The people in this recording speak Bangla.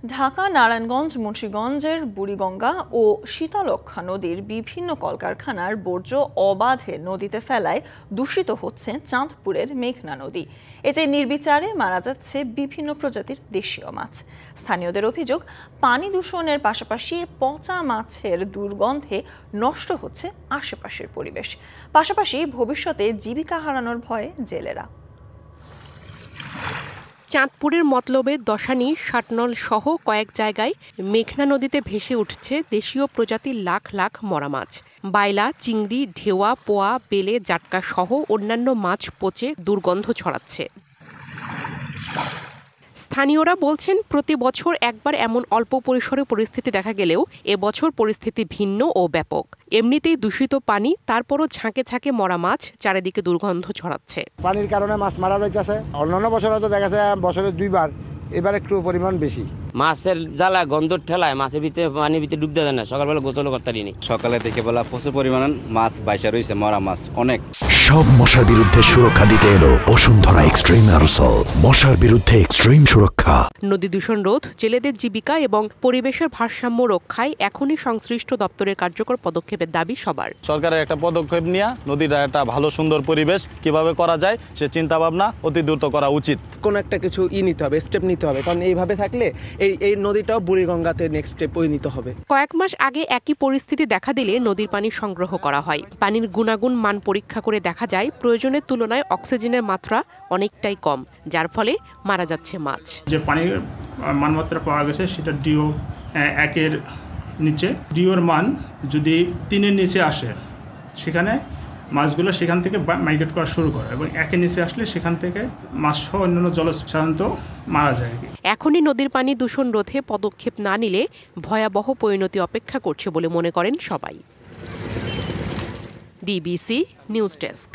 ঢাকা, নারায়ণগঞ্জ, মুন্সিগঞ্জের বুড়িগঙ্গা ও শীতলক্ষ্যা নদীর বিভিন্ন কলকারখানার বর্জ্য অবাধে নদীতে ফেলায় দূষিত হচ্ছে চাঁদপুরের মেঘনা নদী। এতে নির্বিচারে মারা যাচ্ছে বিভিন্ন প্রজাতির দেশীয় মাছ। স্থানীয়দের অভিযোগ, পানি দূষণের পাশাপাশি পচা মাছের দুর্গন্ধে নষ্ট হচ্ছে আশেপাশের পরিবেশ। পাশাপাশি ভবিষ্যতে জীবিকা হারানোর ভয়ে জেলেরা। চাঁদপুরের মতলবে দশানি, ষাটনল সহ কয়েক জায়গায় মেঘনা নদীতে ভেসে উঠছে দেশীয় প্রজাতির লাখ লাখ মরা মাছ। বাইলা, চিংড়ি, ঢেওয়া, পোয়া, বেলে, জাটকা সহ অন্যান্য মাছ পচে দুর্গন্ধ ছড়াচ্ছে। স্থানীয়রা বলছেন, প্রতি বছর একবার এমন অল্প পরিসরে পরিস্থিতি দেখা গেলেও এবছর পরিস্থিতি ভিন্ন ও ব্যাপক। এমনিতেই দূষিত পানি, তারপরও ঝাঁকে ঝাঁকে মরা মাছ চারিদিকে দুর্গন্ধ ছড়াচ্ছে। পানির কারণে মাছ মারা যাইতেছে। অন্যান্য বছর হয়তো দেখা যায় বছরে 2 বার, এবার একটু পরিমাণ বেশি। মাছের জ্বালা গন্ধর ঠেলায় মাছের ভিতরে পানির ভিতরে ডুব দেয় না। সকালবেলা গোসল করতে পারিনি। সকালে থেকে বেলা প্রচুর পরিমাণ মাছ বাইসা রয়েছে, মরা মাছ অনেক। সব মশার বিরুদ্ধে সুরক্ষা দিতে এলো বসুন্ধরা এক্সট্রিম অ্যারোসল, মশার বিরুদ্ধে এক্সট্রিম সুরক্ষা। নদী দূষণ রোধ, জেলেদের জীবিকা এবং পরিবেশের ভারসাম্য রক্ষায় এখনই সংশ্লিষ্ট দপ্তরের কার্যকর পদক্ষেপের দাবি সবার। সরকারের একটা পদক্ষেপ নিয়ে নদীটা একটা ভালো সুন্দর পরিবেশ কিভাবে করা যায় সে চিন্তা ভাবনা অতি দ্রুত করা উচিত। কোনো একটা কিছু নিতে হবে, স্টেপ নিতে হবে, কারণ এইভাবে থাকলে এই নদীটাও বুড়িগঙ্গাতে নেক্সট স্টেপ নিতে হবে। কয়েক মাস আগে একই পরিস্থিতি দেখা দিলে নদীর পানি সংগ্রহ করা হয়। পানির গুণাগুণ মান পরীক্ষা করে দেখা যায় প্রয়োজনের তুলনায় অক্সিজেনের মাত্রা অনেকটাই কম, যার ফলে মারা যাচ্ছে মাছ। যে পানির মানমাত্রা পাওয়া গেছে সেটা ডিও 1-এর নিচে। ডিওর মান যদি 3-এর নিচে আসে, সেখানে মাছগুলো সেখান থেকে মাইগ্রেট করা শুরু করে, এবং 1-এর নিচে আসলে সেখান থেকে মাছ সহ অন্যান্য জলজ সাধারণত মারা যায়। এখনই নদীর পানি দূষণ রোধে পদক্ষেপ না নিলে ভয়াবহ পরিণতি অপেক্ষা করছে বলে মনে করেন সবাই। DBC news desk.